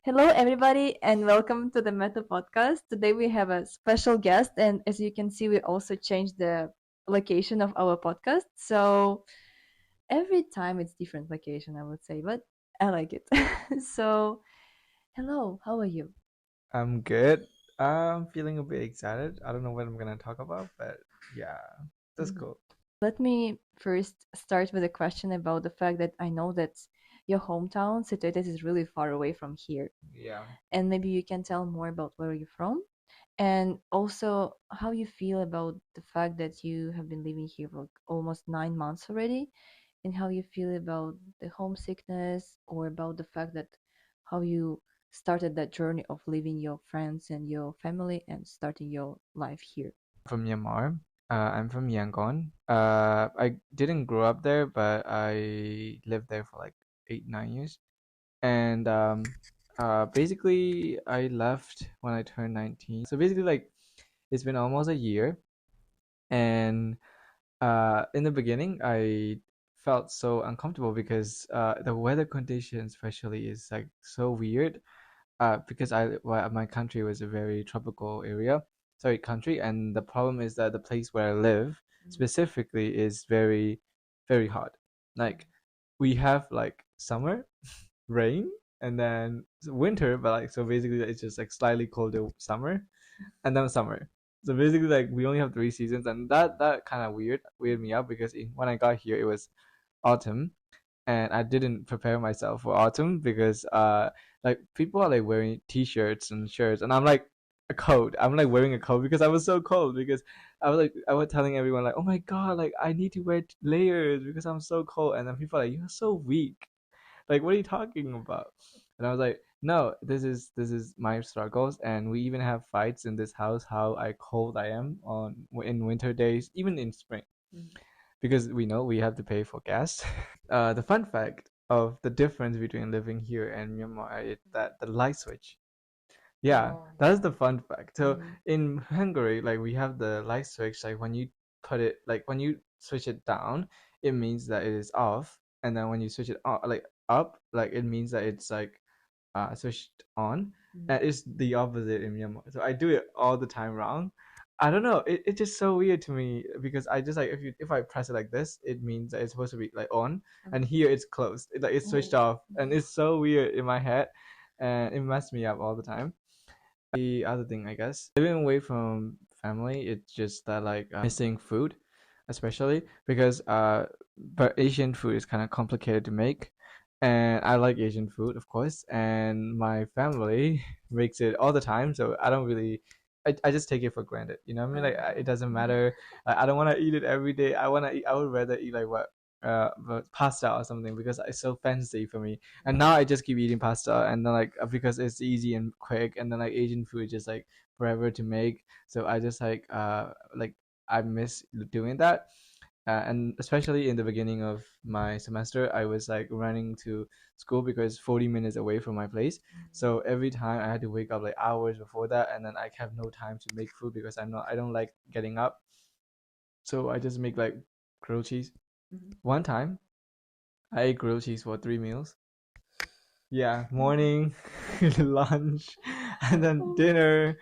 Hello, everybody, and welcome to the Meta Podcast. Today we have a special guest, and as you can see, we also changed the location of our podcast. So every time it's different location, I would say, but I like it. So, hello, how are you? I'm good. I'm feeling a bit excited. I don't know what I'm gonna talk about, but yeah, that's Mhm. cool. Let me first start with a question about the fact that I know that your hometown situated is really far away from here, Yeah. and maybe you can tell more about where you're from. And also, how you feel about the fact that you have been living here for almost 9 months already, and how you feel about the homesickness, or about the fact that how you started that journey of leaving your friends and your family and starting your life here. From Myanmar. I'm from Yangon. I didn't grow up there, but I lived there for like 8, 9 years. And basically, I left when I turned 19. So basically, like, it's been almost a year. And in the beginning, I felt so uncomfortable because the weather conditions, especially, is like so weird. Because my country was a very tropical area, sorry, country, and the problem is that the place where I live specifically is very, very hot. Like we have like summer, rain, and then winter, but like so basically it's just like slightly colder summer, and then summer. So basically, like we only have 3 seasons, and that kind of weirded me out because when I got here, it was autumn, and I didn't prepare myself for autumn because like people are like wearing t-shirts and shirts, and I'm like a coat. I'm like wearing a coat because I was so cold because I was telling everyone like, oh my god, like I need to wear layers because I'm so cold, and then people are like, you're so weak. Like, what are you talking about? And I was like, no, this is my struggles, and we even have fights in this house how I cold I am on in winter days, even in spring, Mhm. because we know we have to pay for gas. The fun fact of the difference between living here and Myanmar is that the light switch. Yeah, Oh, that's yeah. the fun fact. So Mhm. in Hungary, like we have the light switch. Like when you put it, like when you switch it down, it means that it is off, and then when you switch it on, like up, like it means that it's like switched on. Mhm. And it's the opposite in Myanmar. So I do it all the time wrong. I don't know. It's just so weird to me because I just like if I press it like this, it means that it's supposed to be like on, and Mhm. here it's closed. Like it's switched Oh. off, and it's so weird in my head, and it messed me up all the time. The other thing, I guess, living away from family, it's just that like missing food, especially because but Asian food is kind of complicated to make, and I like Asian food, of course, and my family makes it all the time, so I don't really. I just take it for granted, you know what I mean? Like Oh. it doesn't Mhm. matter. I don't want to eat it every day. I would rather eat like what pasta or something because it's so fancy for me, and now I just keep eating pasta, and then like because it's easy and quick, and then like Asian food is just like forever to make. So I just like I miss doing that. And especially in the beginning of my semester, I was like running to school because 40 minutes away from my place. So every time I had to wake up like hours before that, and then I have no time to make food because I don't like getting up. So I just make like grilled cheese. Mhm. One time I ate grilled cheese for 3 meals. Yeah, Mhm. morning, lunch, and then Oh. dinner.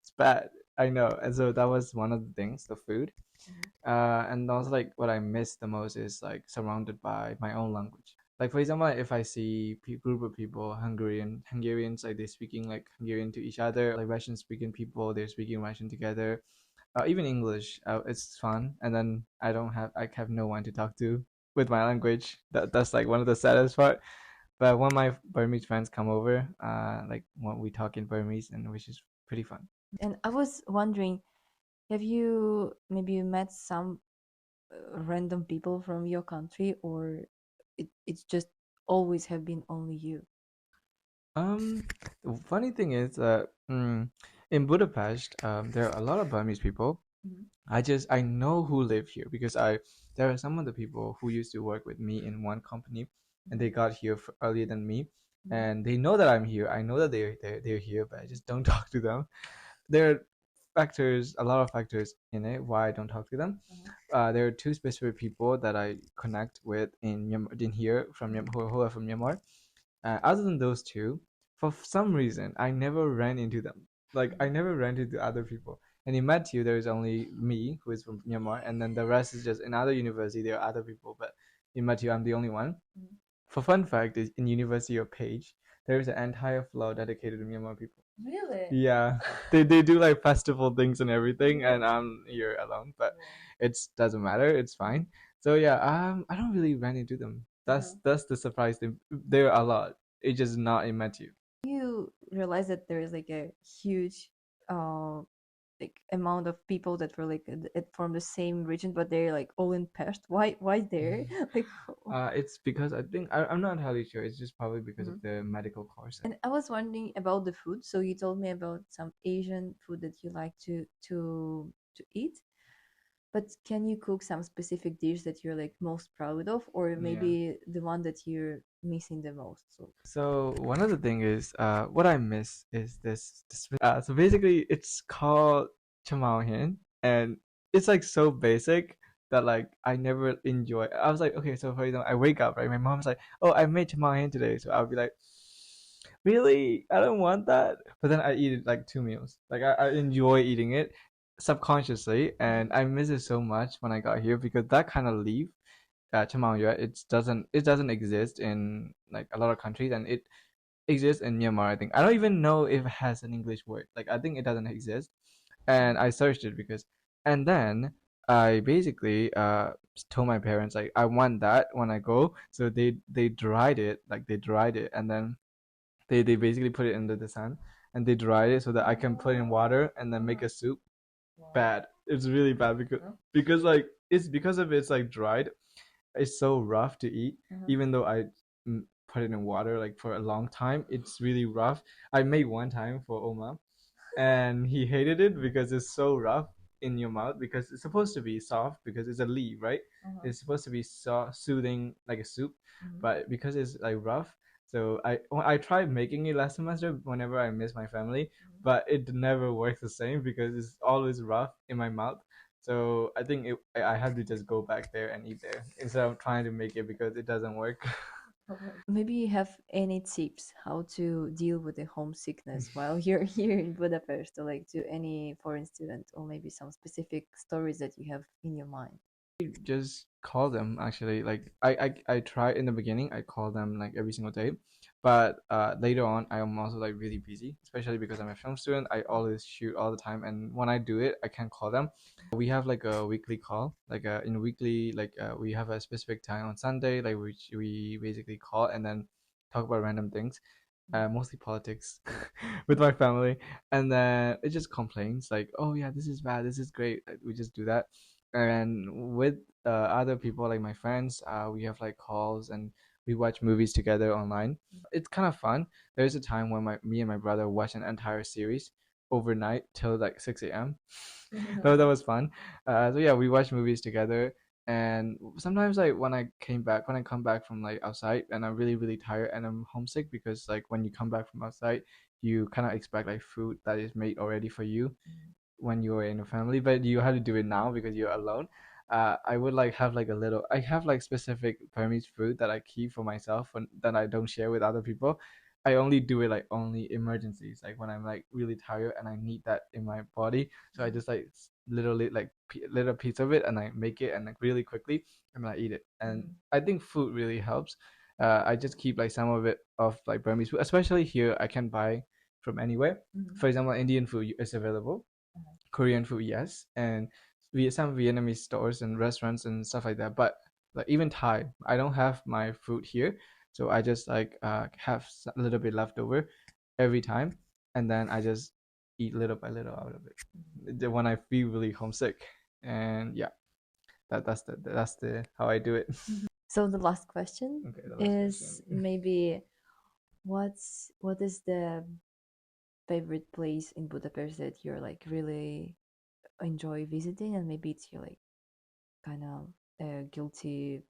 It's bad. I know. And so that was one of the things, the food. Mhm. And also like what I miss the most is like surrounded by my own language. Like for example, if I see group of people, Hungarians, like they speaking like Hungarian to each other, like Russian speaking people, they're speaking Russian together. Even English, it's fun. And then I have no one to talk to with my language. That's like one of the saddest part. But when my Burmese friends come over, like when we talk in Burmese, and which is pretty fun. And I was wondering, have you maybe met some random people from your country, or it's just always have been only you? The funny thing is that in Budapest, there are a lot of Burmese people. Mhm. I know who live here because I there are some of the people who used to work with me in one company, and Mhm. they got here earlier than me, Mhm. and they know that I'm here. I know that they're here, but I just don't talk to them. There are factors, a lot of factors in it why I don't talk to them. Uh-huh. There are two specific people that I connect with in here from Mhm. who are from Myanmar. Other than those two, for some reason I never ran into them. Like I never ran into other people. And in Matthew, there is only me who is from Myanmar, and then the rest is just in other university. There are other people, but in Matthew, I'm the only one. For fun fact, is in University of Page, there is an entire floor dedicated to Myanmar people. Really? Yeah, they do like festival things and everything, and I'm here alone, but it doesn't matter. It's fine. So yeah, I don't really run into them. That's the surprise thing. There are a lot. It's just not in Matthew. You realize that there is like a huge uh like amount of people that were like from the same region, but they're like all in Pest. Why there? Like, It's because I think I'm not entirely sure. It's just probably because of mhm. the medical course. And I was wondering about the food. So you told me about some Asian food that you like to eat. But can you cook some specific dish that you're like most proud of, or Yeah. maybe the one that you're missing the most? So So one of the thing is, what I miss is this. So basically, it's called chamao hin, and it's like so basic that like I never enjoy. I was like, okay, so for example, I wake up right. My mom's like, oh, I made chamao hin today, so I'll be like, really, I don't want that. But then I eat it like 2 meals. Like I enjoy eating it subconsciously, and I miss it so much when I got here because that kind of leaf, chamao, it doesn't exist in like a lot of countries, and it exists in Myanmar. I think I don't even know if it has an English word. Like I think it doesn't exist. And I searched it because, and then I basically told my parents like I want that when I go. So they dried it, like they dried it, and then they basically put it into the sun, and they dried it so that I can put in water and then make a soup. Bad. It's really bad because like it's because of it's like dried. It's so rough to eat. Even though I put it in water like for a long time, it's really rough. I made one time for Oma, and he hated it because it's so rough in your mouth because it's supposed to be soft because it's a leaf, right? It's supposed to be soft, soothing like a soup, but because it's like rough. So I tried making it last semester whenever I miss my family, but it never works the same because it's always rough in my mouth. So I think I have to just go back there and eat there instead of trying to make it because it doesn't work. maybe you have any tips how to deal with the homesickness while you're here in Budapest, or like to any foreign student, or maybe some specific stories that you have in your mind. Just call them actually. Like I try in the beginning. I call them like every single day, but later on I am also like really busy, especially because I'm a film student. I always shoot all the time, and when I do it, I can't call them. We have like a weekly call, like in weekly like we have a specific time on Sunday, like which we basically call and then talk about random things, mostly politics, with my family, and then it just complains like, oh yeah, this is bad, this is great. We just do that, and with other people like my friends, we have like calls and we watch movies together online. It's kind of fun. There's a time when me and my brother watch an entire series overnight till like 6 a.m. That was fun. So yeah, we watch movies together, and sometimes like when I come back from like outside and I'm really tired and I'm homesick because like when you come back from outside, you kind of expect like food that is made already for you when you are in a family, but you have to do it now because you're alone. I would like have like a little. I have like specific Burmese food that I keep for myself and that I don't share with other people. I only do it like only emergencies, like when I'm like really tired and I need that in my body. So I just like literally like little piece of it and I make it and like really quickly and I eat it. And I think food really helps. I just keep like some of it of like Burmese food, especially here. I can buy from anywhere. For example, Indian food is available, Korean food, yes, and some Vietnamese stores and restaurants and stuff like that. But like even Thai, I don't have my food here, so I just like have a little bit left over every time, and then I just eat little by little out of it when I feel really homesick. And yeah, that's the how I do it. So the last question Okay, the last is question. maybe what is the favorite place in Budapest that you're like really enjoy visiting, and maybe it's your like kind of a guilty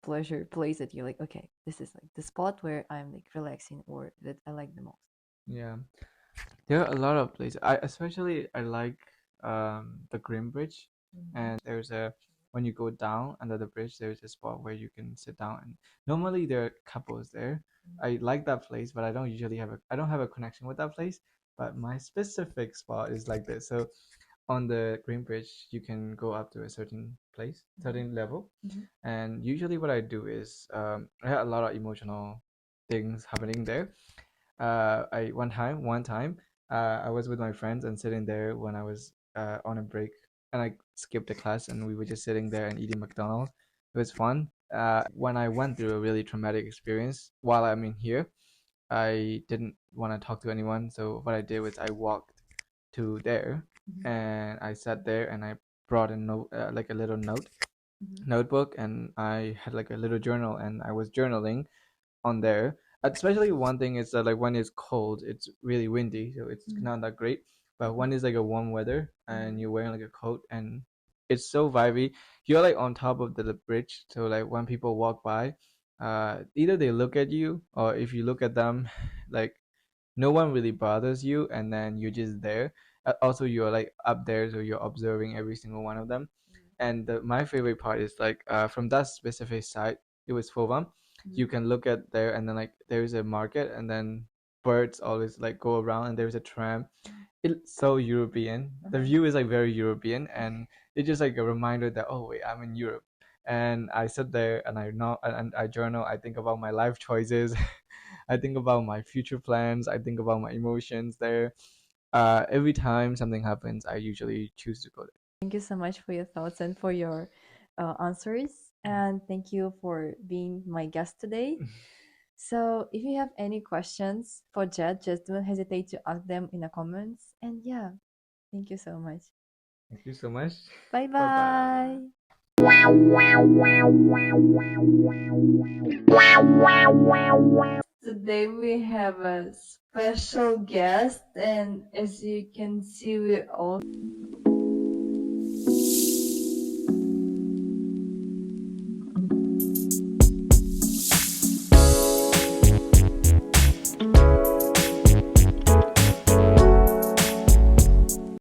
pleasure place that you're like, okay, this is like the spot where I'm like relaxing or that I like the most. Yeah, there are a lot of places. I like the Green Bridge, and there's a when you go down under the bridge, there's a spot where you can sit down, and normally there are couples there. I like that place, but I don't have a connection with that place. But my specific spot is like this. So on the Green Bridge, you can go up to a certain place, certain level, Mhm. and usually what I do is I had a lot of emotional things happening there. I one time, I was with my friends and sitting there when I was on a break, and I skipped the class, and we were just sitting there and eating McDonald's. It was fun. When I went through a really traumatic experience while I'm in here, I didn't want to talk to anyone. So what I did was I walked to there, Mhm. and I sat there and I brought a note, like a little Mhm. notebook, and I had like a little journal, and I was journaling on there. Especially one thing is that like when it's cold, it's really windy, so it's Mhm. not that great. But when it's like a warm weather and Mhm. you're wearing like a coat and it's so vibey, you're like on top of the bridge. So like when people walk by, either they look at you or if you look at them, like no one really bothers you, and then you're just there. Also, you're like up there, so you're observing every single one of them. And my favorite part is like from that specific site, it was Fovam. You Mhm. can look at there, and then like there's a market, and then birds always like go around, and there's a tram. It's so European. The Uh-huh. view is like very European, and it's just like a reminder that oh wait, I'm in Europe. And I sit there and I know and I journal. I think about my life choices. I think about my future plans. I think about my emotions there. Every time something happens, I usually choose to go Thank you so much for your thoughts and for your answers. And thank you for being my guest today. there. So, if you have any questions for Jed, just don't hesitate to ask them in the comments. And yeah, thank you so much. Thank you so much. Bye Bye bye. bye. Today we have a special guest, and as you can see, we all